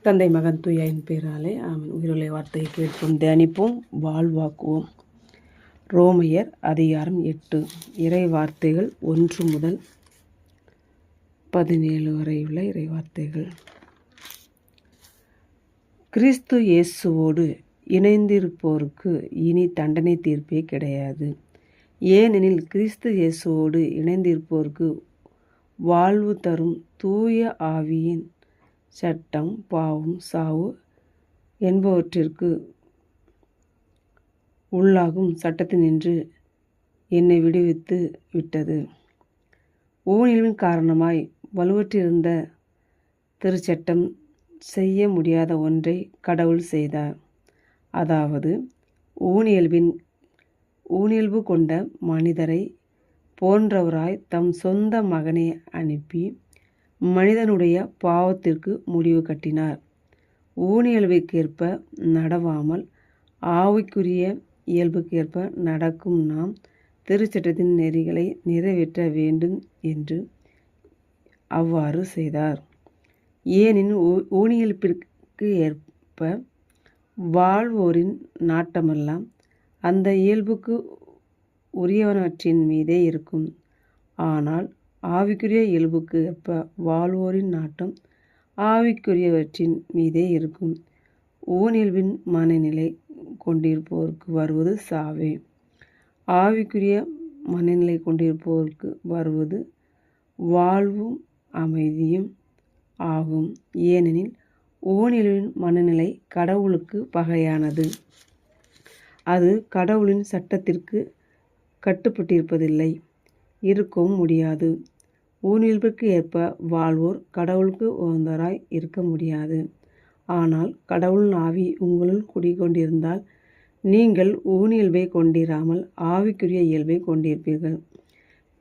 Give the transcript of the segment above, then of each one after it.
தந்தை மகன் தூயாயின் பேராலே ஆமென். உயிருள்ள வார்த்தையை கேட்போம், தியானிப்போம், வாழ்வாக்குவோம். ரோமையர் அதிகாரம் 8 இறை வார்த்தைகள் 1 முதல் 17 வரை உள்ள இறை வார்த்தைகள். கிறிஸ்து இயேசுவோடு இணைந்திருப்போருக்கு இனி தண்டனை தீர்ப்பே கிடையாது. ஏனெனில் கிறிஸ்து இயேசுவோடு இணைந்திருப்போருக்கு வாழ்வு தரும் தூய ஆவியின் சட்டம் பாவம் சாவு என்பவற்றிற்கு உள்ளாகும் சட்டத்தினின்று என்னை விடுவித்து விட்டது. ஊனியலின் காரணமாய் வலுவற்றிருந்த திருச்சட்டம் செய்ய முடியாத ஒன்றை கடவுள் செய்தார். அதாவது ஊனியல்பு கொண்ட மனிதரை போன்றவராய் தம் சொந்த மகனை அனுப்பி மனிதனுடைய பாவத்திற்கு முடிவு கட்டினார். ஊனியல்புக்கேற்ப நடவாமல் ஆவிக்குரிய இயல்புக்கேற்ப நடக்கும் நாம் திருச்சட்டத்தின் நெறிகளை நிறைவேற்ற வேண்டும் என்று அவ்வாறு செய்தார். ஏனெனில் ஊனியல்பிற்கு ஏற்ப வாழ்வோரின் நாட்டமெல்லாம் அந்த இயல்புக்கு உரியவனவற்றின் மீதே இருக்கும். ஆனால் ஆவிக்குரிய இயல்புக்கு ஏற்ப வாழ்வோரின் நாட்டம் ஆவிக்குரியவற்றின் மீதே இருக்கும். ஊனியல்பின் மனநிலை கொண்டிருப்போருக்கு வருவது சாவே. ஆவிக்குரிய மனநிலை கொண்டிருப்போருக்கு வருவது வாழ்வும் அமைதியும் ஆகும். ஏனெனில் ஊனியல்பின் மனநிலை கடவுளுக்கு பகையானது. அது கடவுளின் சட்டத்திற்கு கட்டுப்பட்டிருப்பதில்லை, இருக்கவும் முடியாது. ஊனியல்பிற்கு ஏற்ப வாழ்வோர் கடவுளுக்கு உகந்தவராய் இருக்க முடியாது. ஆனால் கடவுளின் ஆவி உங்களுள் குடிகொண்டிருந்தால் நீங்கள் ஊனியல்பை கொண்டிராமல் ஆவிக்குரிய இயல்பை கொண்டிருப்பீர்கள்.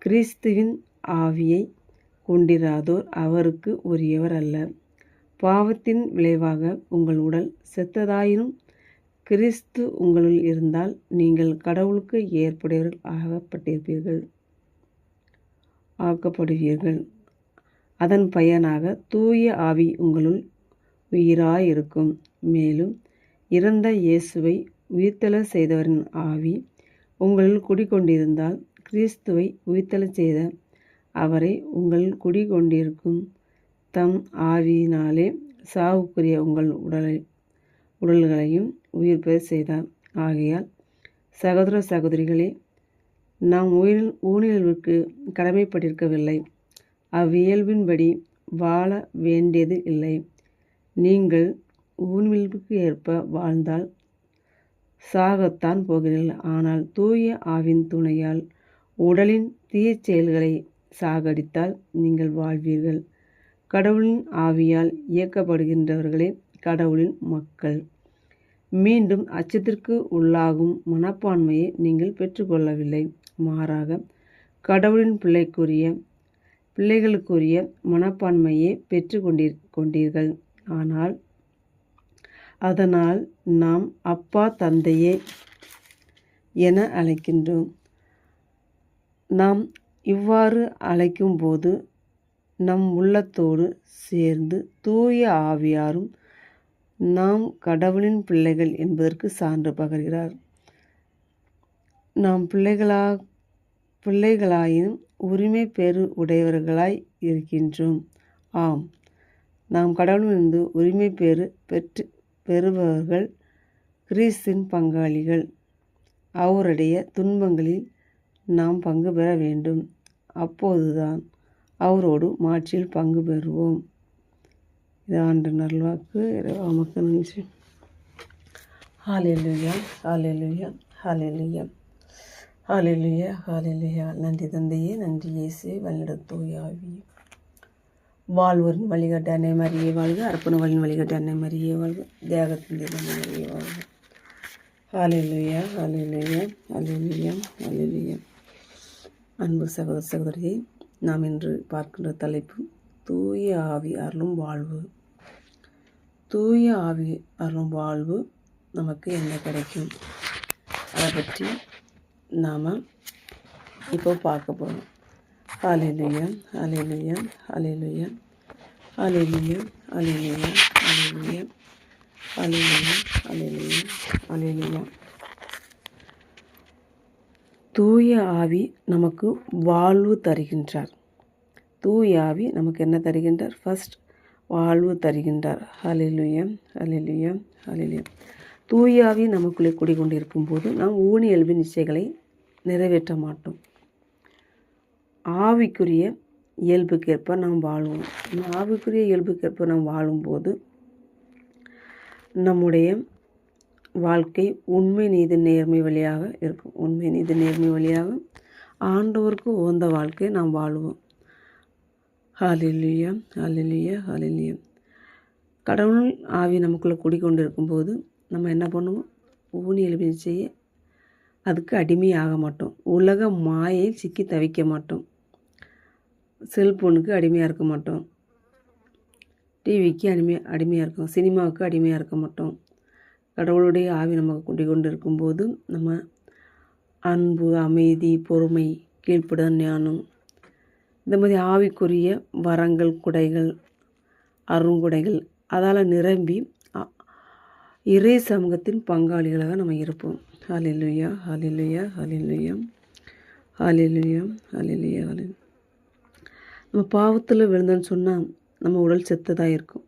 கிறிஸ்துவின் ஆவியை கொண்டிராதோர் அவருக்கு உரியவர் அல்ல. பாவத்தின் விளைவாக உங்கள் உடல் செத்ததாயினும் கிறிஸ்து உங்களுள் இருந்தால் நீங்கள் கடவுளுக்கு ஏற்புடையவர்கள் ஆக்கப்படுவீர்கள். அதன் பயனாக தூய ஆவி உங்களுள் உயிராயிருக்கும். மேலும் இறந்த இயேசுவை உயிர்த்தெழச் செய்தவரின் ஆவி உங்களுள் குடிகொண்டிருந்தால் கிறிஸ்துவை உயிர்த்தெழச் செய்த அவரை உங்களில் குடிகொண்டிருக்கும் தம் ஆவியினாலே சாவுக்குரிய உங்கள் உடல்களையும் உயிர்ப்பெறச் செய்தார். ஆகையால் சகோதர சகோதரிகளே, நாம் ஊனியல்பிற்கு கடமைப்பட்டிருக்கவில்லை, அவ்வியல்பின்படி வாழ வேண்டியது இல்லை. நீங்கள் ஊனியல்புக்கு ஏற்ப வாழ்ந்தால் சாகத்தான் போகிறீர்கள். ஆனால் தூய ஆவின் துணையால் உடலின் தீயச் செயல்களை சாகடித்தால் நீங்கள் வாழ்வீர்கள். கடவுளின் ஆவியால் இயக்கப்படுகின்றவர்களே கடவுளின் மக்கள். மீண்டும் அச்சத்திற்கு உள்ளாகும் மனப்பான்மையை நீங்கள் பெற்றுக்கொள்ளவில்லை, மாறாக கடவுளின் பிள்ளைகளுக்குரிய மனப்பான்மையை பெற்று கொண்டீர்கள். ஆனால் அதனால் நாம் அப்பா தந்தையே என அழைக்கின்றோம். நாம் இவ்வாறு அழைக்கும்போது நம் உள்ளத்தோடு சேர்ந்து தூய ஆவியாரும் நாம் கடவுளின் பிள்ளைகள் என்பதற்கு சான்று பகர்கிறார். நாம் பிள்ளைகளாயினும் உரிமை உடையவர்களாய் இருக்கின்றோம். ஆம், நாம் கடவுளிலிருந்து உரிமை பெறுபவர்கள், கிறிஸ்துவின் பங்காளிகள். அவருடைய துன்பங்களில் நாம் பங்கு பெற வேண்டும். அப்போதுதான் அவரோடு மாட்சியில் பங்கு பெறுவோம். இது ஆண்டு நல்வாக்கு. இறைவாக்கு நன்றி. ஹல்லேலூயா, ஹல்லேலூயா, ஹல்லேலூயா, ஹல்லேலூயா, ஹல்லேலூயா. நன்றி தந்தையே, நன்றி இயேசுவே, வழிநடத்தும் தூய ஆவியே. வாழ்வோரின் வழிகாட்ட அன்னை மரியே வாழ்க. அர்ப்பண வழியின் வழிகாட்ட அன்னை மரியே வாழ்க. தியாகத்தின் அன்னை மரியே வாழ்க. ஹல்லேலூயா, ஹல்லேலூயா, ஹல்லேலூயா, ஹல்லேலூயா. அன்பு சகோதர சகோதரியை, நாம் இன்று பார்க்கின்ற தலைப்பு தூய ஆவி அருளும் வாழ்வு. தூய ஆவி அருளும் வாழ்வு நமக்கு என்ன கிடைக்கும், அதை பற்றி நாம் இப்போ பார்க்க போகிறோம். ஹல்லேலூயா, ஹல்லேலூயா, ஹல்லேலூயா, ஹல்லேலூயா, ஹல்லேலூயா, ஹல்லேலூயா, ஹல்லேலூயா, ஹல்லேலூயா, ஹல்லேலூயா. தூய ஆவி நமக்கு வாழ்வு தருகின்றார். தூய ஆவி நமக்கு என்ன தருகின்றார்? ஃபர்ஸ்ட் வாழ்வு தருகின்றார். ஹல்லேலூயா, ஹல்லேலூயா, ஹல்லேலூயா. தூய ஆவி நமக்குள்ளே குடிக்கொண்டிருக்கும் போது நாம் ஊனியல்பின் இச்சைகளை நிறைவேற்ற மாட்டோம். ஆவிக்குரிய இயல்புக்கேற்ப நாம் வாழ்வோம். ஆவிக்குரிய இயல்புக்கேற்ப நாம் வாழும்போது நம்முடைய வாழ்க்கை உண்மை நீதி நேர்மை வழியாக இருக்கும். உண்மை நீதி நேர்மை வழியாக ஆண்டவருக்கு உகந்த வாழ்க்கை நாம் வாழுவோம். ஹல்லேலூயா, ஹல்லேலூயா, ஹல்லேலூயா. கடவுள் ஆவி நமக்குள்ளே குடிக்கொண்டிருக்கும் போது நம்ம என்ன பண்ணுவோம்? ஊனியல்பின் இச்சையை அதுக்கு அடிமையாக மாட்டோம். உலக மாயை சிக்கி தவிக்க மாட்டோம். செல்ஃபோனுக்கு அடிமையாக இருக்க மாட்டோம். டிவிக்கு அடிமையாக இருக்கோம். சினிமாவுக்கு அடிமையாக இருக்க மாட்டோம். கடவுளுடைய ஆவி நமக்கு குடிக்கொண்டு இருக்கும்போது நம்ம அன்பு, அமைதி, பொறுமை, கீழ்ப்படிதல், ஞானம், இந்த மாதிரி ஆவிக்குரிய வரங்கள், குடைகள், அருங்குடைகள் அதால் நிரம்பி இறை சமூகத்தின் பங்காளிகளாக நம்ம இருப்போம். ஹல்லேலூயா, ஹல்லேலூயா, ஹல்லேலூயா, ஹல்லேலூயா, ஹல்லேலூயா, ஹல்லேலூயா. நம்ம பாவத்தில் விழுந்தோன்னு சொன்னால் நம்ம உடல் செத்ததாக இருக்கும்.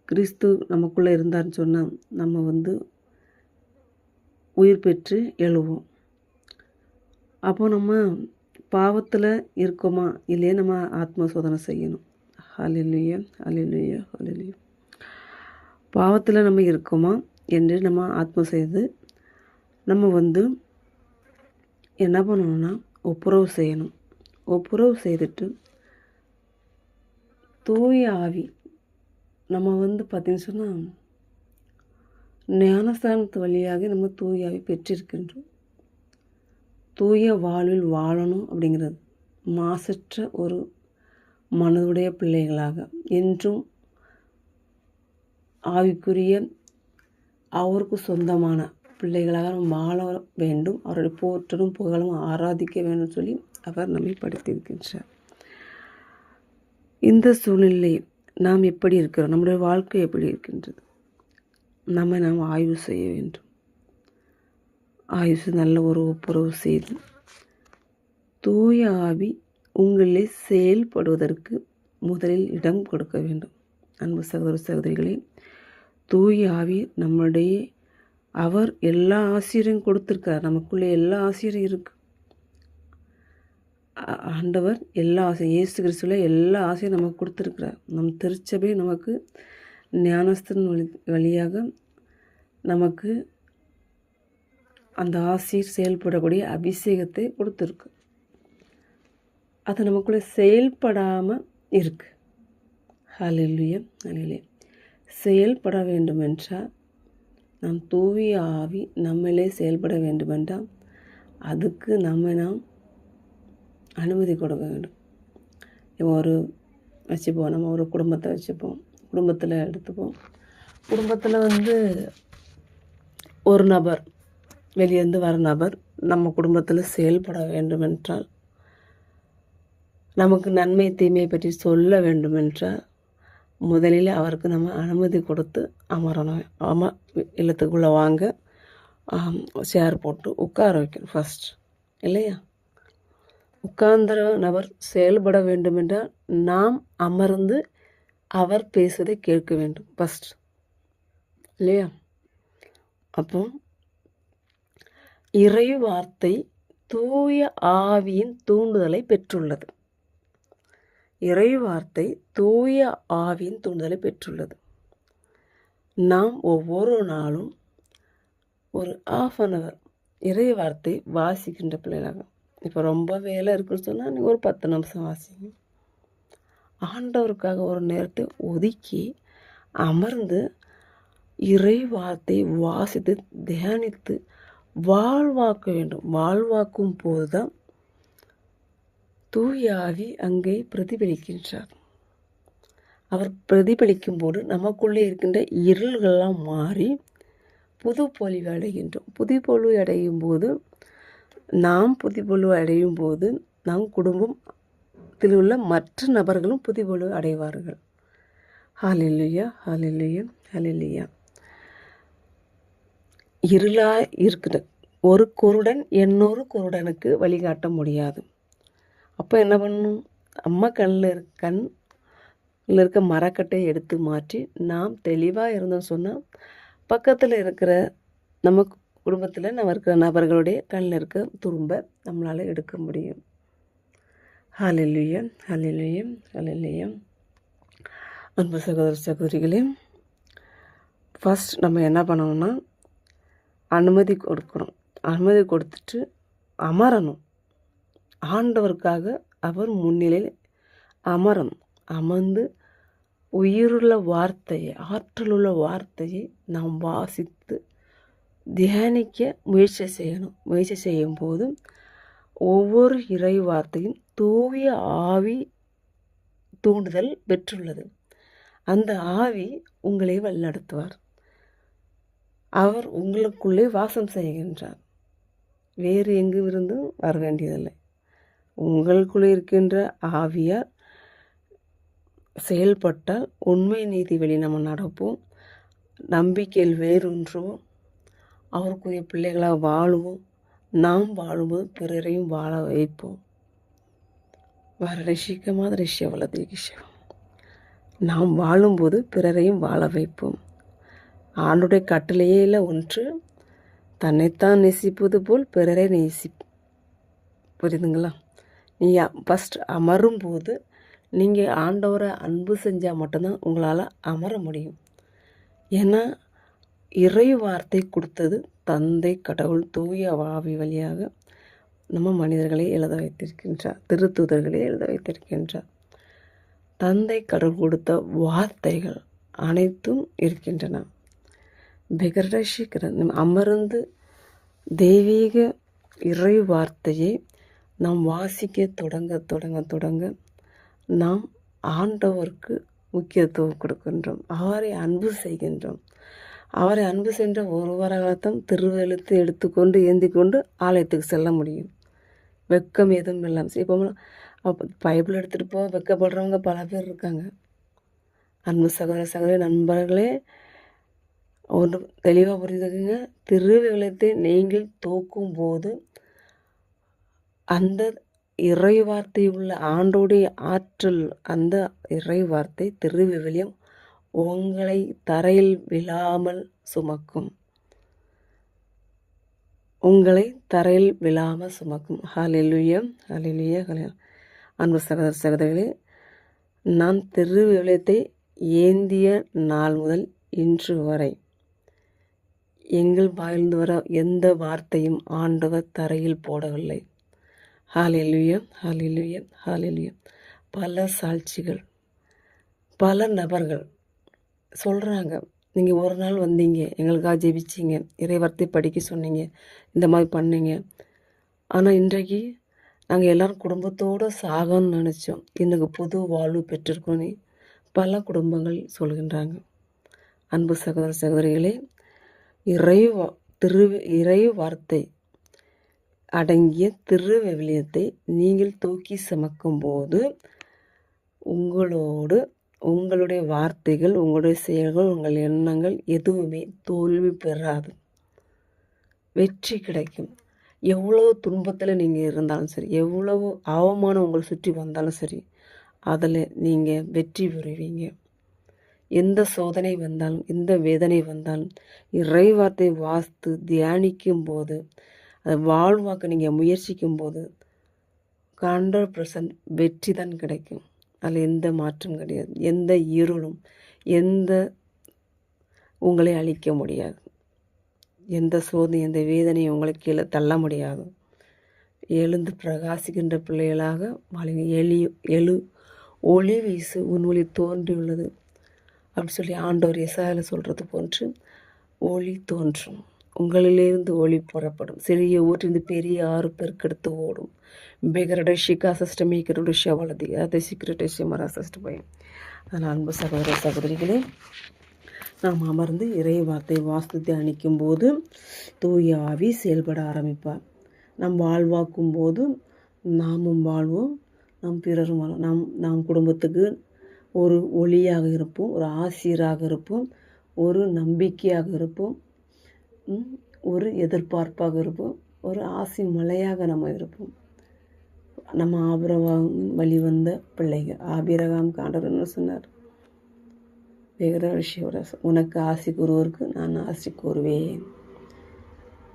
கிறிஸ்து நமக்குள்ளே இருந்தார்னு சொன்னால் நம்ம உயிர் பெற்று எழுவோம். அப்போ நம்ம பாவத்தில் இருக்கோமா இல்லையே நம்ம ஆத்ம சோதனை செய்யணும். ஹல்லேலூயா, ஹல்லேலூயா, ஹல்லேலூயா. பாவத்தில் நம்ம இருக்கோமா என்று நம்ம ஆத்ம செய்து நம்ம என்ன பண்ணணும்னா ஒப்புரவு செய்யணும். ஒப்புரவு செய்துட்டு தூய ஆவி நம்ம பார்த்திங்கன்னு சொன்னால் ஞானஸ்தானத்து வழியாக நம்ம தூய ஆவி பெற்றிருக்கின்றோம். தூய வாழ்வில் வாழணும் அப்படிங்கிறது மாசற்ற ஒரு மனதுடைய பிள்ளைகளாக என்றும் ஆவிக்குரிய அவருக்கு சொந்தமான பிள்ளைகளாக நம்ம வாழ வேண்டும். அவருடைய போற்றலும் புகழும் ஆராதிக்க வேண்டும் சொல்லி அவர் நம்மை படுத்தியிருக்கின்றார். இந்த சூழ்நிலை நாம் எப்படி இருக்கிறோம்? நம்முடைய வாழ்க்கை எப்படி இருக்கின்றது? நாம் ஆய்வு செய்ய வேண்டும். ஆய்வு நல்ல ஒரு ஒப்புரவு செய்து தூய ஆவி உங்களே செயல்படுவதற்கு முதலில் இடம் கொடுக்க வேண்டும். அன்பு சகோதர சகோதரிகளே, தூய ஆவி நம்முடைய அவர் எல்லா ஆசிரியரையும் கொடுத்துருக்கார். நமக்குள்ளே எல்லா ஆசிரியரும் இருக்கு. ஆண்டவர் எல்லா ஆசையும் இயேசு கிறிஸ்துவில் எல்லா ஆசையும் நமக்கு கொடுத்துருக்கிறார். நம் திருச்சபை நமக்கு ஞானஸ்தன் வழியாக நமக்கு அந்த ஆசிரியர் செயல்படக்கூடிய அபிஷேகத்தை கொடுத்துருக்கு. அது நமக்குள்ளே செயல்படாமல் இருக்கு. ஹல்லேலூயா, ஹல்லேலூயா. செயல்பட வேண்டுமென்றால் நாம் தூய ஆவி நம்மளே செயல்பட வேண்டுமென்றால் அதுக்கு நாம் அனுமதி கொடுக்க வேண்டும். நம்ம ஒரு குடும்பத்தை வச்சுப்போம். குடும்பத்தில் எடுத்துப்போம். குடும்பத்தில் ஒரு நபர் வெளியேருந்து வர நபர் நம்ம குடும்பத்தில் செயல்பட வேண்டுமென்றால், நமக்கு நன்மை தீமையை பற்றி சொல்ல வேண்டுமென்றால் முதலில் அவருக்கு நம்ம அனுமதி கொடுத்து அமரணும். இல்லத்துக்குள்ளே வாங்க, சேர் போட்டு உட்கார வைக்கணும் ஃபஸ்ட், இல்லையா? உட்கார்ந்த நபர் செயல்பட வேண்டுமென்றால் நாம் அமர்ந்து அவர் பேசுவதை கேட்க வேண்டும் ஃபஸ்ட், இல்லையா? அப்போ இறை வார்த்தை தூய ஆவியின் தூண்டுதலை பெற்றுள்ளது. இறை வார்த்தை தூய ஆவியின் தூண்டுதலை பெற்றுள்ளது. நாம் ஒவ்வொரு நாளும் ஒரு 1/2 hour இறை வார்த்தை வாசிக்கின்ற பிள்ளைகளாக, இப்போ ரொம்ப வேலை இருக்குன்னு சொன்னால் நீங்கள் ஒரு 10 நிமிஷம் வாசிங்க. ஆண்டவருக்காக ஒரு நேரத்தை ஒதுக்கி அமர்ந்து இறை வார்த்தை வாசித்து தியானித்து வாழ்வாக்க வேண்டும். வாழ்வாக்கும் போது தான் தூய ஆவி அங்கே பிரதிபலிக்கின்றார். அவர் பிரதிபலிக்கும் போது நமக்குள்ளே இருக்கின்ற இருள்கள்லாம் மாறி புது பொலிவு அடைகின்றோம். புது பொலிவு அடையும் போது நம் குடும்பத்தில் உள்ள மற்ற நபர்களும் புது பொலிவு அடைவார்கள். ஹalleluya, ஹalleluya, ஹalleluya. இருளாய் இருக்கிற ஒரு குருடன் இன்னொரு குருடனுக்கு வழிகாட்ட முடியாது. அப்போ என்ன பண்ணணும்? அம்மா கண்ணில் இருக்க மரக்கட்டை எடுத்து மாற்றி நாம் தெளிவாக இருந்தோம்னு சொன்னால் பக்கத்தில் இருக்கிற நம்ம குடும்பத்தில் நம்ம இருக்கிற நபர்களுடைய கண்ணில் இருக்க துரும்பை நம்மளால் எடுக்க முடியும். ஹalleluya, ஹalleluya, ஹalleluya. அன்பு சகோதர சகோதரிகளே, ஃபஸ்ட் நம்ம என்ன பண்ணணும்னா அனுமதி கொடுக்கணும். அனுமதி கொடுத்துட்டு அமரணும். ஆண்டவருக்காக அவர் முன்னிலையில் அமரணும். அமர்ந்து உயிருள்ள வார்த்தையை, ஆற்றலுள்ள வார்த்தையை நாம் வாசித்து தியானிக்க முயற்சி செய்யணும். முயற்சி செய்யும்போது ஒவ்வொரு இறை வார்த்தையும் தூய ஆவி தூண்டுதல் பெற்றுள்ளது. அந்த ஆவி உங்களை வழிநடத்துவார். அவர் உங்களுக்குள்ளே வாசம் செய்கின்றார். வேறு எங்கிருந்தும் வர வேண்டியதில்லை. உங்களுக்குள்ளே இருக்கின்ற ஆவியார் செயல்பட்டால் உண்மை நீதி வழி நம்ம நடப்போம். நம்பிக்கையில் வேறொன்றுவோம். அவருக்குரிய பிள்ளைகளாக வாழுவோம். நாம் வாழும்போது பிறரையும் வாழ வைப்போம். வரரிஷிக்கமாக ரிஷவலதிகிஷம். நாம் வாழும்போது பிறரையும் வாழ வைப்போம். ஆண்டுடைய கட்டளையில் ஒன்று, தன்னைத்தான் நேசிப்பது போல் பிறரை புரியுதுங்களா? நீங்கள் ஃபஸ்ட் அமரும்போது நீங்கள் ஆண்டவரை அன்பு செஞ்சால் மட்டும்தான் உங்களால் அமர முடியும். ஏன்னா இறை வார்த்தை கொடுத்தது தந்தை கடவுள் தூய ஆவி வழியாக நம்ம மனிதர்களை எழுத வைத்திருக்கின்றார். திருத்தூதர்களை எழுத வைத்திருக்கின்றார். தந்தை கடவுள் கொடுத்த வார்த்தைகள் அனைத்தும் இருக்கின்றன. பெகரஷிக்கிறன் அமர்ந்து தெய்வீக இறை வார்த்தையை நாம் வாசிக்க தொடங்க நாம் ஆண்டவருக்கு முக்கியத்துவம் கொடுக்கின்றோம். அவரை அன்பு செய்கின்றோம். அவரை அன்பு சென்ற ஒருவராகத்தான் திருவெழுத்து எடுத்துக்கொண்டு ஏந்தி கொண்டு ஆலயத்துக்கு செல்ல முடியும். வெக்கம் எதுவும் இல்லாமல். இப்போ பைபிள் எடுத்துகிட்டு போக வெக்கப்படுறவங்க பல பேர் இருக்காங்க. அன்பு சகோதர நண்பர்களே, ஒன்று தெளிவாக புரிந்துக்குங்க. திருவெழுத்தை நீங்கள் தூக்கும் போது அந்த இறை வார்த்தை உள்ள ஆண்டோடைய ஆற்றல், அந்த இறை வார்த்தை திருவிவிலியம் உங்களை தரையில் விழாமல் சுமக்கும். உங்களை தரையில் விழாமல் சுமக்கும். ஹalleluya, ஹalleluya, ஹalleluya. அன்பு சகோதர சகோதரிகளே, நான் திருவிவிலியத்தை ஏந்திய நாள் முதல் இன்று வரை எங்கள் வாயிலிருந்து வர எந்த வார்த்தையும் ஆண்டவர் தரையில் போடவில்லை. ஹalleluya, ஹalleluya, ஹalleluya. பல சாட்சிகள், பல நபர்கள் சொல்கிறாங்க, நீங்கள் ஒரு நாள் வந்தீங்க, எங்களுக்காக ஜெபிச்சிங்க, இறைவார்த்தை படிக்க சொன்னீங்க, இந்த மாதிரி பண்ணீங்க. ஆனால் இன்றைக்கு நாங்கள் எல்லோரும் குடும்பத்தோடு சாகணும்னு நினச்சோம், எனக்கு புது வாழ்வு பெற்றிருக்கோன்னு பல குடும்பங்கள் சொல்கின்றாங்க. அன்பு சகோதர சகோதரிகளே, இறை வார்த்தை அடங்கிய திருவிவிலியத்தை நீங்கள் தூக்கி சுமக்கும்போது உங்களுடைய வார்த்தைகள், உங்களுடைய செயல்கள், உங்கள் எண்ணங்கள் எதுவுமே தோல்வி பெறாது, வெற்றி கிடைக்கும். எவ்வளவு துன்பத்தில் நீங்கள் இருந்தாலும் சரி, எவ்வளவு அவமானம் உங்களை சுற்றி வந்தாலும் சரி, அதில் நீங்கள் வெற்றி பெறுவீங்க. எந்த சோதனை வந்தாலும், எந்த வேதனை வந்தாலும் இறை வார்த்தை வாசித்து தியானிக்கும் போது, அதை வாழ்வாக்க நீங்கள் முயற்சிக்கும் போது 100% வெற்றி தான் கிடைக்கும். அதில் எந்த மாற்றம் கிடையாது. எந்த இருளும் உங்களை அழிக்க முடியாது. எந்த சோதனை, எந்த வேதனையும் உங்களை கீழே தள்ள முடியாது. எழுந்து பிரகாசிக்கின்ற பிள்ளைகளாக வாழுங்க. எழு ஒளி வீசு, உன் ஒளி தோன்றியுள்ளது அப்படி சொல்லி ஆண்டவர் எசாயால சொல்கிறது போன்று ஒளி தோன்றும். உங்களிலிருந்து ஒளி புறப்படும். சிறிய ஊற்றிருந்து பெரிய ஆறு பெருக்கெடுத்து ஓடும். பெகரடஷிகா சஷ்டமீக்கருடைய வலதி அதை சீக்கிரட்டேஷி மரா சஷ்ட பயம். அதனால் அன்பு சகோதர சகோதரிகளே, நாம் அமர்ந்து இறை வார்த்தை வாஸ்து தியானிக்கும் போது தூய ஆவி செயல்பட ஆரம்பிப்பார். நாம் வாழ்வாக்கும் போது நாமும் வாழ்வோம், நம் பிறரும் நாம் குடும்பத்துக்கு ஒரு ஒளியாக இருப்போம், ஒரு ஆசிரியராக இருப்போம், ஒரு நம்பிக்கையாக இருப்போம், ஒரு எதிர்பார்ப்பாக இருப்போம், ஒரு ஆசி மலையாக நம்ம இருப்போம். நம்ம ஆபிரகாம் வழி வந்த பிள்ளைகள். ஆபிரகாம் ஆண்டவர் சொன்னார், வேற விஷயம், உனக்கு ஆசி கூறுவோருக்கு நான் ஆசி கூறுவேன்.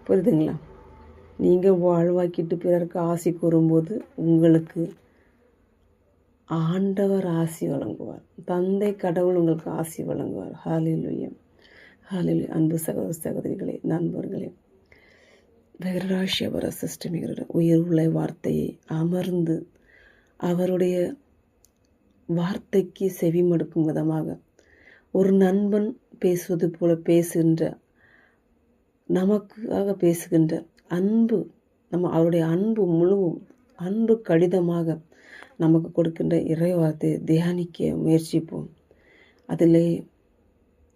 புரியுதுங்களா? நீங்கள் வாழ்வாக்கிட்டு பிறருக்கு ஆசி கூறும்போது உங்களுக்கு ஆண்டவர் ஆசி வழங்குவார். தந்தை கடவுள் உங்களுக்கு ஆசி வழங்குவார். ஹல்லேலூயா, ஹல்லேலூயா. அன்பு சகோதர சகோதரிகளே, நண்பர்களே, வேகராசியவர சிஸ்டமிகிற உயிர் உள்ள வார்த்தையை அமர்ந்து அவருடைய வார்த்தைக்கு செவிமடுக்கும் விதமாக ஒரு நண்பன் பேசுவது போல பேசுகின்ற, நமக்காக பேசுகின்ற அன்பு, அவருடைய அன்பு முழுவும் அன்பு கடிதமாக நமக்கு கொடுக்கின்ற இறை வார்த்தையை தியானிக்க முயற்சிப்போம். அதில்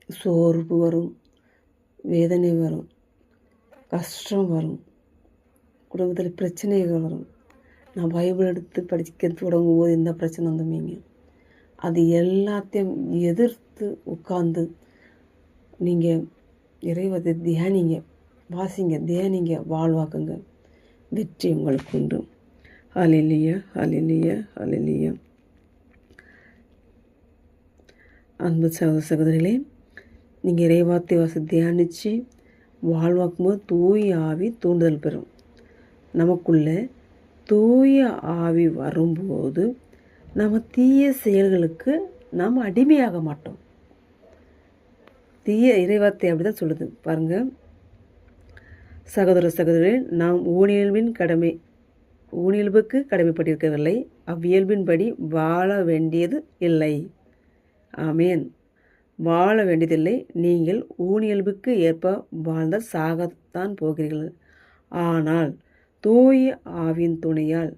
சோர்வு வரும், வேதனை வரும், கஷ்டம் வரும், குடும்பத்தில் பிரச்சனைகள் வரும். நான் பைபிள் எடுத்து படிக்க தொடங்கும் போது இந்த பிரச்சனை வந்துமீங்க, அது எல்லாத்தையும் எதிர்த்து உட்கார்ந்து நீங்கள் இறைவதை தியானிங்க, வாசிங்க, தியானிங்க, வாழ்வாக்குங்க. வெற்றி உங்களுக்கு உண்டு. ஹல்லேலூயா, ஹல்லேலூயா, ஹல்லேலூயா. அன்பு சகோதர சகோதரிகளே, நீங்கள் இறைவார்த்தை தியானித்து வாழ்வாக்கும்போது தூய ஆவி தூண்டுதல் பெறும். நமக்குள்ள தூய ஆவி வரும்போது நம்ம தீய செயல்களுக்கு நாம் அடிமையாக மாட்டோம். தீய இறைவார்த்தை அப்படி தான் சொல்லுது பாருங்கள். சகோதர சகோதரர்களே, நாம் ஊனியல்புக்கு கடமைப்பட்டிருக்கவில்லை, அவ்வியல்பின்படி வாழ வேண்டியது இல்லை. ஆமேன். வாழ வேண்டியதில்லை. நீங்கள் ஊனியல்புக்கு ஏற்ப வாழ்ந்தால் சாகத்தான் போகிறீர்கள். ஆனால் தூய ஆவியின் துணையால்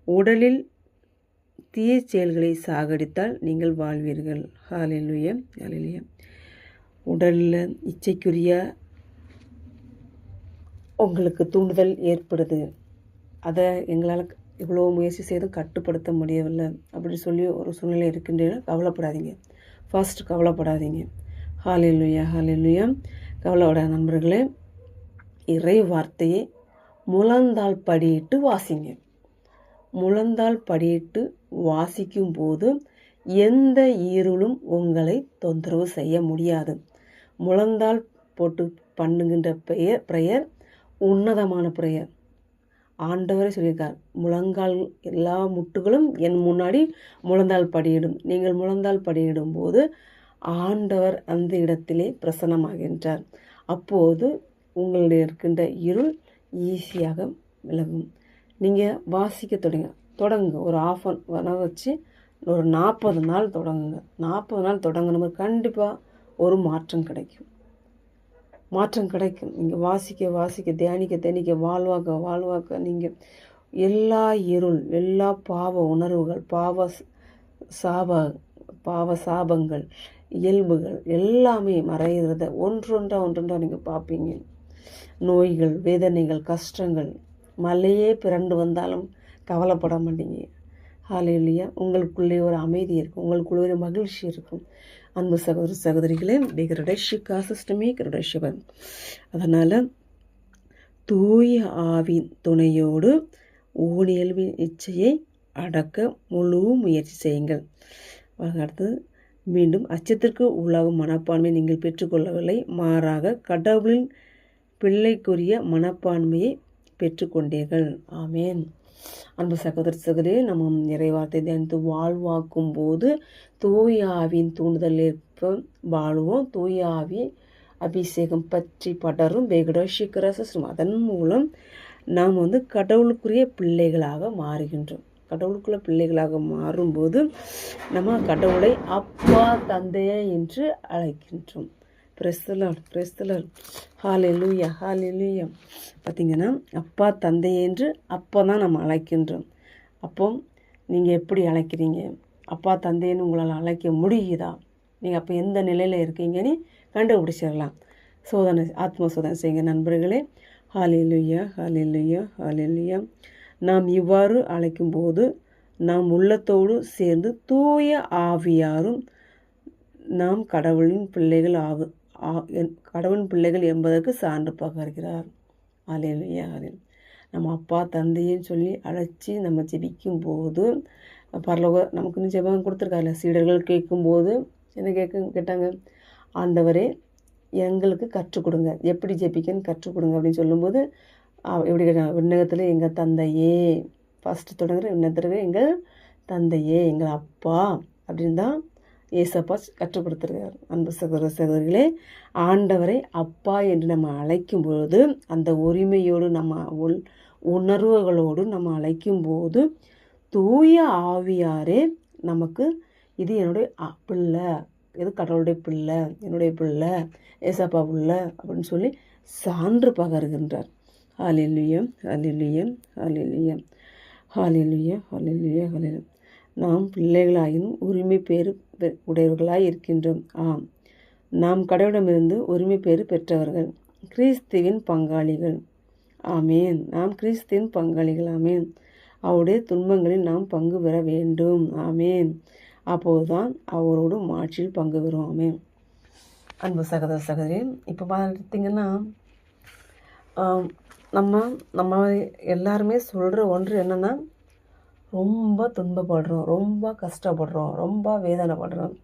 உடலில் தீய செயல்களை சாகடித்தால் நீங்கள் வாழ்வீர்கள். ஹல்லேலூயா, ஹல்லேலூயா. உடலில் இச்சைக்குரிய உங்களுக்கு தூண்டுதல் ஏற்படுது, அதை எங்களால் இவ்வளோ முயற்சி செய்தும் கட்டுப்படுத்த முடியவில்லை அப்படி சொல்லி ஒரு சூழ்நிலை இருக்கின்றன. கவலைப்படாதீங்க, ஃபர்ஸ்ட் கவலைப்படாதீங்க. ஹல்லேலூயா, ஹல்லேலூயா. கவலைப்பட நண்பர்களே, இறை வார்த்தையை முழந்தால் படியிட்டு வாசிங்க. முழந்தால் படியிட்டு வாசிக்கும் போது எந்த இருளும் உங்களை தொந்தரவு செய்ய முடியாது. முழந்தால் போட்டு பண்ணுகின்ற பிரேயர் உன்னதமான பிரேயர். ஆண்டவரே சொல்லியிருக்கார், முழங்கால் எல்லா முட்டுகளும் என் முன்னாடி முழந்தால் படியிடும். நீங்கள் முழந்தால் படியிடும் போது ஆண்டவர் அந்த இடத்திலே பிரசன்னமாகின்றார். அப்போது உங்களுடைய இருக்கின்ற இருள் ஈஸியாக விலகும். நீங்கள் வாசிக்க தொடங்குங்க. ஒரு ½ வச்சு ஒரு 40 நாள் தொடங்குங்க. 40 நாள் தொடங்கினோம், கண்டிப்பாக ஒரு மாற்றம் கிடைக்கும். நீங்கள் வாசிக்க தியானிக்க வாழ்வாக்க நீங்கள் எல்லா இருள், எல்லா பாவ உணர்வுகள், பாவ சாபங்கள், இயல்புகள் எல்லாமே மறைகிறத ஒன்றொன்றா நீங்கள் பார்ப்பீங்க. நோய்கள், வேதனைகள், கஷ்டங்கள் மலையே பிறண்டு வந்தாலும் கவலைப்பட மாட்டீங்க. ஹல்லேலூயா. உங்களுக்குள்ளே ஒரு அமைதி இருக்கும், உங்களுக்குள்ளே ஒரு மகிழ்ச்சி இருக்கும். அன்பு சகோதர சகோதரிகளே, சிஸ்டமே அதனால் தூய ஆவின் துணையோடு ஊனியல்பின் இச்சையை அடக்க முழு முயற்சி செய்யுங்கள். அடுத்தது, மீண்டும் அச்சத்திற்கு உள்ளாகும் மனப்பான்மை நீங்கள் பெற்றுக்கொள்ளவில்லை, மாறாக கடவுளின் பிள்ளைக்குரிய மனப்பான்மையை பெற்றுக்கொண்டீர்கள். ஆமேன். அன்பு சகோதர சகோதரி, நம்ம இறைவார்த்தை தியானித்து வாழ்வாக்கும் போது தூய ஆவியின் தூண்டுதல் ஏற்ப வாழுவோம். தூய ஆவி அபிஷேகம் பற்றி படரும் அதன் மூலம் நாம் கடவுளுக்குரிய பிள்ளைகளாக மாறுகின்றோம். கடவுளுக்குள்ள பிள்ளைகளாக மாறும்போது நம்ம கடவுளை அப்பா தந்தையே என்று அழைக்கின்றோம். பிரஸ்தலர் ஹல்லேலூயா, ஹல்லேலூயா. பார்த்திங்கன்னா, அப்பா தந்தை என்று அப்போ தான் நம்ம அழைக்கின்றோம். அப்போ நீங்கள் எப்படி அழைக்கிறீங்க? அப்பா தந்தைன்னு உங்களால் அழைக்க முடியுதா? நீங்கள் அப்போ எந்த நிலையில் இருக்கீங்கன்னு கண்டுபிடிச்சிடலாம். ஆத்ம சோதனை செய்யுங்க நண்பர்களே. ஹல்லேலூயா, ஹல்லேலூயா, ஹல்லேலூயா. நாம் இவ்வாறு அழைக்கும்போது நாம் உள்ளத்தோடு சேர்ந்து தூய ஆவியாரும் நாம் கடவுளின் பிள்ளைகள் என்பதற்கு சான்று பகர்கிறார். அல்லேலூயா. நம்ம அப்பா தந்தைன்னு சொல்லி அழைச்சி நம்ம ஜெபிக்கும் போது பரலோக நமக்குன்னு ஜெபம் கொடுத்துருக்காருல. சீடர்கள் கேட்கும்போது என்ன கேட்டாங்க, ஆண்டவரே எங்களுக்கு கற்றுக் கொடுங்க, எப்படி ஜெபிக்கன்னு கற்றுக் கொடுங்க அப்படின்னு சொல்லும்போது எப்படி கேட்டாங்க, விண்ணகத்தில் எங்கள் தந்தையே, ஃபஸ்ட்டு தொடங்குற விண்ணகத்தில் எங்கள் தந்தையே, எங்கள் அப்பா அப்படின்னு தான் ஏசப்பா கற்றுக் கொடுத்துருக்காரு. அன்பு சகோதர சகோதரிகளே, ஆண்டவரை அப்பா என்று நம்ம அழைக்கும் பொழுது அந்த உரிமையோடு நம்ம உணர்வுகளோடு நம்ம அழைக்கும்போது தூய ஆவியாரே நமக்கு இது என்னுடைய பிள்ளை, இது கடவுளுடைய பிள்ளை, என்னுடைய பிள்ளை, ஏசப்பா பிள்ளை அப்படின்னு சொல்லி சான்று பகர்கின்றார். ஹல்லேலூயா, ஹல்லேலூயா, ஹல்லேலூயா, ஹல்லேலூயா, ஹல்லேலூயா, ஹல்லேலூயா. நாம் பிள்ளைகளாயினும் உரிமை பேறு உடையவர்களாய் இருக்கின்றோம். ஆம், நாம் கடவுளிடமிருந்து உரிமை பேறு பெற்றவர்கள், கிறிஸ்துவின் பங்காளிகள். ஆமேன். நாம் கிறிஸ்துவின் பங்காளிகள். ஆமேன். அவருடைய துன்பங்களில் நாம் பங்கு பெற வேண்டும். ஆமேன். அப்போதுதான் அவரோடு மாட்சியில் பங்கு பெறும். ஆமேன். அன்பு சகோதர சகோதரி, இப்போ பார்த்திங்கன்னா நம்ம எல்லாருமே சொல்கிற ஒன்று என்னென்னா, ரொம்ப துன்பப்படுறோம், ரொம்ப கஷ்டப்படுறோம், ரொம்ப வேதனைப்படுறோம்,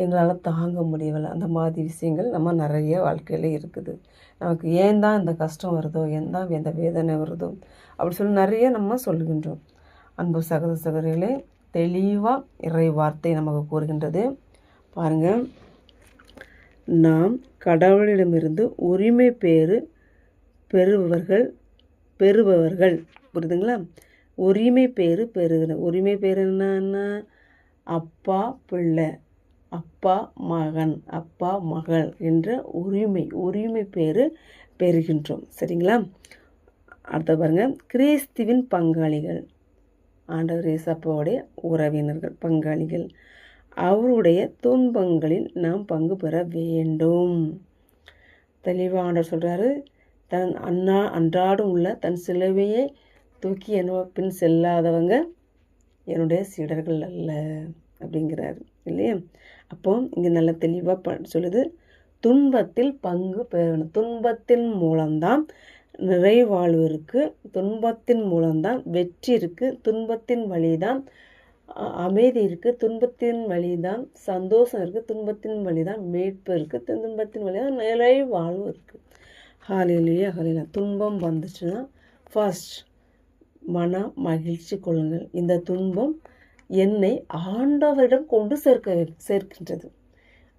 எங்களால் தாங்க முடியவில்லை. அந்த மாதிரி விஷயங்கள் நம்ம நிறைய வாழ்க்கையில் இருக்குது. நமக்கு ஏன் தான் இந்த கஷ்டம் வருதோ, ஏன் தான் இந்த வேதனை வருதோ அப்படி சொல்லி நிறைய நம்ம சொல்கின்றோம். அன்பு சகோதர சகோதரிகளே, தெளிவாக இறை வார்த்தை நமக்கு கூறுகின்றது. பாருங்கள், நாம் கடவுளிடமிருந்து உரிமை பெறுபவர்கள் புரியுதுங்களா? உரிமை பெறுகிற உரிமை என்னன்னா, அப்பா பிள்ளை, அப்பா மகன், அப்பா மகள் என்ற உரிமை பெறுகின்றோம். சரிங்களா? அடுத்த பாருங்க, கிறிஸ்துவின் பங்காளிகள், ஆண்டவர் இயேசுவோடைய உறவினர்கள், பங்காளிகள், அவருடைய துன்பங்களில் நாம் பங்கு பெற வேண்டும். தெளிவாக ஆண்டவர் சொல்கிறாரு, தன் அன்றாடும் உள்ள தன் சிலுவையை தூக்கி பின் செல்லாதவங்க என்னுடைய சீடர்கள் அல்ல அப்படிங்கிறாரு இல்லையா? அப்போ இங்கே நல்ல தெளிவாக சொல்லுது, துன்பத்தில் பங்கு பெறணும். துன்பத்தின் மூலம்தான் நிறைவாழ்வு இருக்குது, துன்பத்தின் மூலம்தான் வெற்றி இருக்குது, துன்பத்தின் வழிதான் அமைதி இருக்குது, துன்பத்தின் வழிதான் சந்தோஷம் இருக்குது, துன்பத்தின் வழிதான் மீட்பு இருக்குது, துன்பத்தின் வழிதான் நிறைவாழ்வு இருக்குது. ஹல்லேலூயா, ஹல்லேலூயா. துன்பம் வந்துச்சுன்னா ஃபர்ஸ்ட் மன மகிழ்ச்சி கொள்ளுங்கள். இந்த துன்பம் என்னை ஆண்டவரிடம் கொண்டு சேர்க்கின்றது.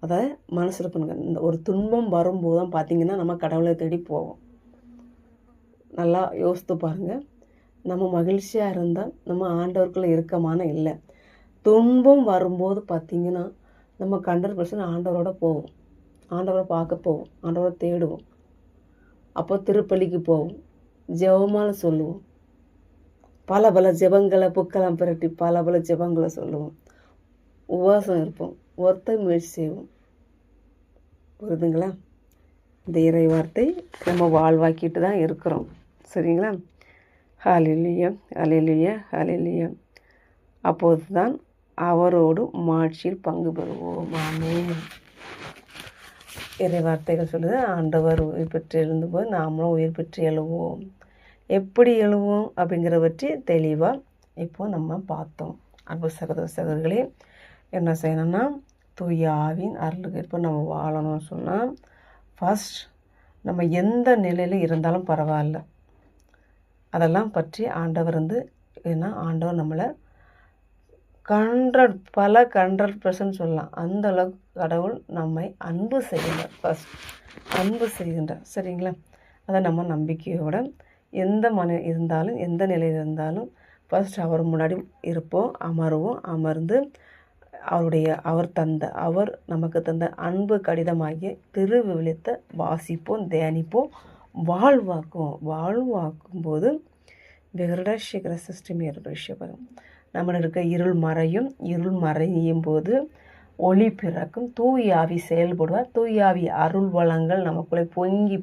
அதாவது மனசில் பண்ணுங்க, இந்த ஒரு துன்பம் வரும்போது தான் பார்த்திங்கன்னா நம்ம கடவுளை தேடி போவோம். நல்லா யோசித்து பாருங்கள். நம்ம மகிழ்ச்சியாக இருந்தால் நம்ம ஆண்டவருக்குள்ளே இருக்கமான இல்லை. துன்பம் வரும்போது பார்த்திங்கன்னா நம்ம 100% ஆண்டவரோட போவோம், ஆண்டவரை பார்க்க போவோம், ஆண்டவரை தேடுவோம். அப்போ திருப்பலிக்கு போவோம், ஜெபமால சொல்லுவோம், பல ஜெபங்களை புக்கெல்லாம் பிரட்டி பல ஜெபங்களை சொல்லுவோம், உபவாசம் இருப்போம், ஒருத்தர் முயற்சி செய்வோம். புரியுதுங்களா? இந்த இறை வார்த்தை நம்ம வாழ்வாக்கிட்டு தான் இருக்கிறோம். சரிங்களா? ஹல்லேலூயா, ஹல்லேலூயா, ஹல்லேலூயா. அப்போது தான் அவரோடு மாட்சியில் பங்கு பெறுவோம். ஆமென். இறை வார்த்தைகள் சொல்லுது, ஆண்டவர் உயிர் பெற்று எழுந்தபோது நாமளும் உயிர் பெற்று எழுவோம். எப்படி எழுவோம் அப்படிங்கிறத பற்றி தெளிவாக இப்போது நம்ம பார்த்தோம். அன்பு சகோதர சகோதரிகளே, என்ன செய்யணும்னா, தூய ஆவியின் அருளுக்கு இப்போ நம்ம வாழணும்னு சொன்னால் ஃபஸ்ட் நம்ம எந்த நிலையில் இருந்தாலும் பரவாயில்ல, அதெல்லாம் பற்றி ஆண்டவர் ஏன்னா ஆண்டவர் நம்மளை 100% சொல்லலாம், அந்த அளவுக்கு கடவுள் நம்மை அன்பு செய்கின்றார். ஃபஸ்ட் அன்பு செய்கின்றார். சரிங்களா? அதை நம்ம நம்பிக்கையோட எந்த இருந்தாலும் எந்த நிலையில் இருந்தாலும் ஃபஸ்ட் அவர் முன்னாடி இருப்போம், அமர்ந்து அவர் நமக்கு தந்த அன்பு கடிதமாகிய திருவிவிலியத்தை வாசிப்போம், தியானிப்போம், வாழ்வாக்கும் போது வெகரட சீக்கிர சிஸ்டமே விஷயம் நம்மள இருக்க இருள் மறையும் போது ஒளி பிறக்கும், தூய ஆவி செயல்படுவார், தூய ஆவி அருள் வளங்கள் நமக்குள்ளே பொங்கி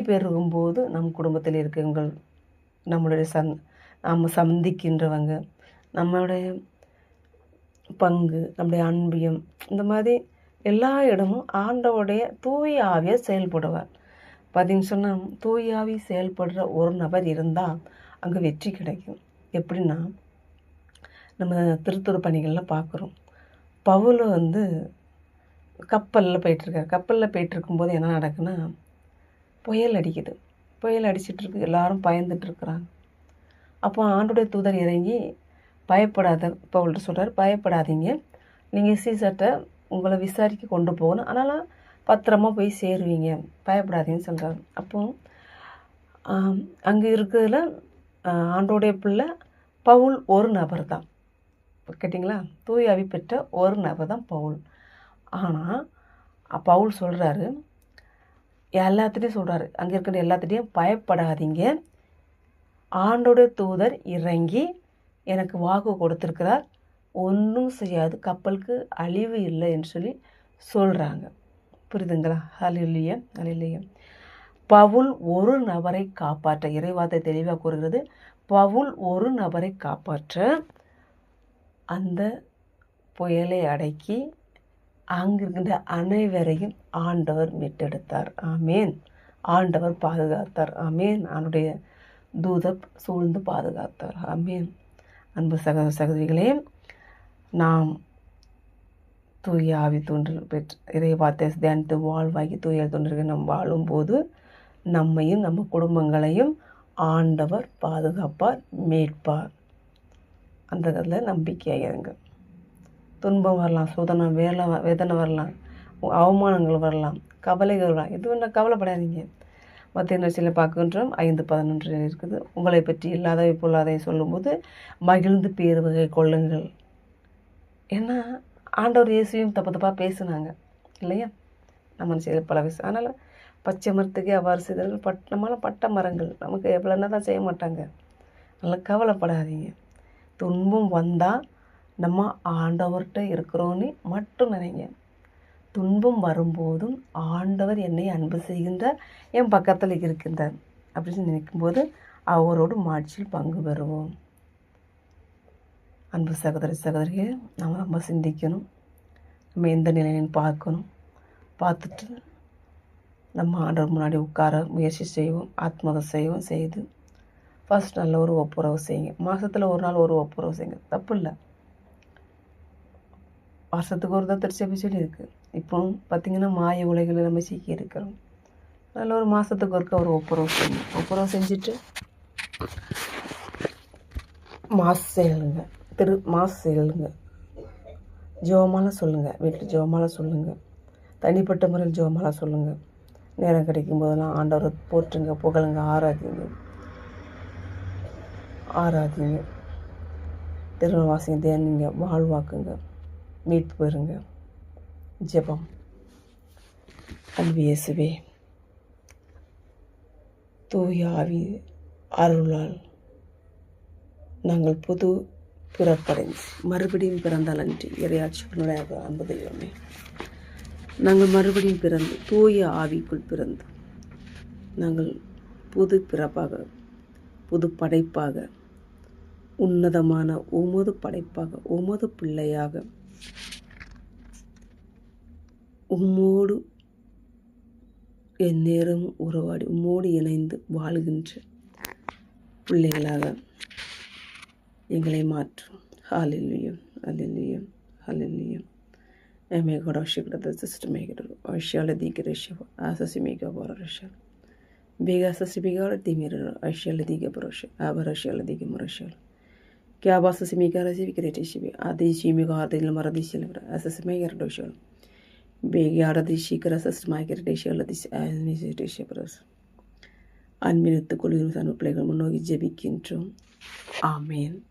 பெருகும் போது நம் குடும்பத்தில் இருக்கவங்க, நம்மளுடைய நாம் சந்திக்கின்றவங்க, நம்மளுடைய பங்கு, நம்முடைய அன்பியம், இந்த மாதிரி எல்லா இடமும் ஆண்டவருடைய தூய ஆவியை செயல்படுவார். பார்த்தீங்கன்னு சொன்னால் தூய ஆவி செயல்படுற ஒரு நபர் இருந்தால் அங்கே வெற்றி கிடைக்கும். எப்படின்னா, நம்ம திருத்துறை பணிகளில் பார்க்குறோம். பவுல் கப்பலில் போயிட்டுருக்காரு. கப்பலில் போயிட்டுருக்கும்போது என்ன நடக்குன்னா, புயல் அடிக்குது. புயல் அடிச்சிட்ருக்கு, எல்லாரும் பயந்துட்டுருக்குறாங்க. அப்போ ஆண்டோடைய தூதர் இறங்கி பயப்படாத பவுல்கிட்ட சொல்கிறார், பயப்படாதீங்க, நீங்கள் சீசர்கிட்ட உங்களை விசாரிக்க கொண்டு போகணும், ஆனாலும் பத்திரமா போய் சேருவீங்க, பயப்படாதீங்கன்னு சொல்கிறார். அப்போ அங்கே இருக்கிறதுல ஆண்டோடைய பிள்ளை பவுல் ஒரு நபர் தான். கேட்டிங்களா? தூய ஆவி பெற்ற ஒரு நபர் தான் பவுல். ஆனால் பவுல் சொல்கிறாரு, எல்லாத்துட்டையும் சொல்கிறாரு, அங்கே இருக்கிற எல்லாத்துட்டையும் பயப்படாதீங்க, ஆண்டோடைய தூதர் இறங்கி எனக்கு வாக்கு கொடுத்துருக்கிறார், ஒன்றும் செய்யாது, கப்பலுக்கு அழிவு இல்லை என்று சொல்லி சொல்கிறாங்க. புரியுதுங்களா? ஹல்லேலூயா, ஹல்லேலூயா. பவுல் ஒரு நபரை காப்பாற்ற, இறைவார்த்தை தெளிவாக கூறுகிறது, பவுல் ஒரு நபரை காப்பாற்ற அந்த புயலை அடக்கி அங்கிருக்கின்ற அனைவரையும் ஆண்டவர் மீட்டெடுத்தார். ஆமேன். ஆண்டவர் பாதுகாத்தார். ஆமேன். அவனுடைய தூதர் சூழ்ந்து பாதுகாத்தார். ஆமேன். அன்பு சகோதர சகோதரிகளே, நாம் தூய ஆவி தோன்றல் பெற்று இறைவார்த்தை தியானித்து வாழ்வாகி தூய தோன்றல்கள் நாம் வாழும்போது நம்மையும் நம்ம குடும்பங்களையும் ஆண்டவர் பாதுகாப்பார், மீட்பார். அந்த கதில் நம்பிக்கையாக இருங்க. துன்பம் வரலாம், சோதனை வேதனை வரலாம், அவமானங்கள் வரலாம், கவலைகள் வரலாம், எது வேணால் கவலைப்படாதீங்க. மத்திய நர்ச்சியில் பார்க்கின்றோம் 5:11 இருக்குது. உங்களை பற்றி இல்லாதவை பொல்லாதவை சொல்லும்போது மகிழ்ந்து பேர் வகை கொள்ளுங்கள். ஏன்னா ஆண்டவர் இயேசுவையும் தப்பாக பேசுனாங்க இல்லையா? நம்ம செய்த பல விஷயம். அதனால் பச்சை மரத்துக்கே அவ்வாறு செய்தார்கள், நம்மளால் பட்ட மரங்கள் நமக்கு எவ்வளோன்னா தான் செய்ய மாட்டாங்க. நல்லா கவலைப்படாதீங்க. துன்பம் வந்தால் நம்ம ஆண்டவர்கிட்ட இருக்கிறோன்னு மட்டும் நினைங்க. துன்பம் வரும்போதும் ஆண்டவர் என்னை அன்பு செய்கின்றார், என் பக்கத்தில் இருக்கின்றார் அப்படின்னு நினைக்கும்போது அவரோடு மாட்சியில் பங்கு பெறுவோம். அன்பு சகோதரி சகோதரியை நம்ம ரொம்ப சிந்திக்கணும். நம்ம எந்த நிலையிலும் பார்க்கணும். பார்த்துட்டு நம்ம ஆண்டவர் முன்னாடி உட்கார முயற்சி செய்வோம். ஆத்மகம் செய்வோம். செய்து ஃபஸ்ட் நல்ல ஒரு ஒப்புரவு செய்யுங்க. மாதத்தில் ஒரு நாள் ஒரு ஒப்புரவு செய்யுங்க, தப்பு இல்லை. வருஷத்துக்கு ஒரு தான் திருச்சபை சொல்லி இருக்குது. இப்போ பார்த்திங்கன்னா மாய உலகில் நம்ம சிக்கி இருக்கிறோம். அதில் ஒரு மாதத்துக்கு ஒருக்க ஒரு ஒப்புரவு செய்யணும். ஒப்புரவு செஞ்சுட்டு மாசு செய்யலுங்க, மாசு செய்யலுங்க, ஜெபமாலை சொல்லுங்கள், வீட்டில் ஜெபமாலை சொல்லுங்கள், தனிப்பட்ட முறையில் ஜெபமாலை சொல்லுங்கள். நேரம் கிடைக்கும் போதெல்லாம் ஆண்டவரை போற்றுங்க, புகழுங்க, ஆராதிங்க, திருவாசிங்க, தியானிங்க, வாழ்வாக்குங்க, மீட்பு பெறுங்க. ஜெபம். அன்பு இயேசுவே, தூய ஆவி அருளால் நாங்கள் புது பிறப்படைந்து மறுபடியும் பிறந்தால் அன்றி இறையாட்சிகளுடைய அன்பு தெய்வமே, நாங்கள் மறுபடியும் பிறந்து தூய ஆவிக்குள் பிறந்து நாங்கள் புது பிறப்பாக, புது படைப்பாக, உன்னதமான உமது படைப்பாக, உமது பிள்ளையாக, உம்மோடு எந்நேரம் உறவாடி உம்மோடு இணைந்து வாழுகின்ற பிள்ளைகளாக எங்களை மாற்றும். ஹல்லேலூயா, ஹல்லேலூயா, ஹல்லேலூயா. May God worship the system make it. Or shall the Gresha, as a make a borosha. Big as a speaker at the mirror, I shall the Gabrosha, Abara shall the Gamorashal. Cabas a simicar as if Gretish, Adi Shimiga the Lamara silver, as a smaker doshal. Big yard of the shikar as a smaker deshal at this as Mrs. Shepers. Unminute the columns and plague monogi jebic intro. Amen.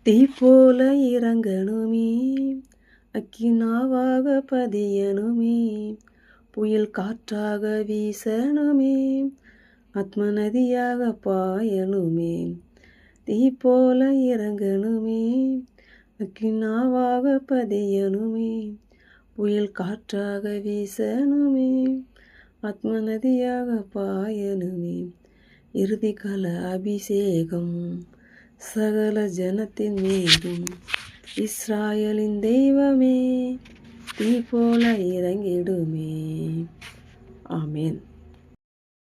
தீப்போல இறங்கணுமே, அக்கினாவாக பதியணுமே, புயல் காற்றாக வீசணுமே, ஆத்ம நதியாக பாயணுமே. தீப்போல இறங்கணுமே, அக்கினாவாக பதியணுமே, புயல் காற்றாக வீசணுமே, ஆத்ம நதியாக பாயணுமே. இறுதிக்கால அபிஷேகம் சகல ஜனத்தின் மீதும் இஸ்ராயலின் தெய்வமே தீ போல இறங்கிடுமே. ஆமேன்.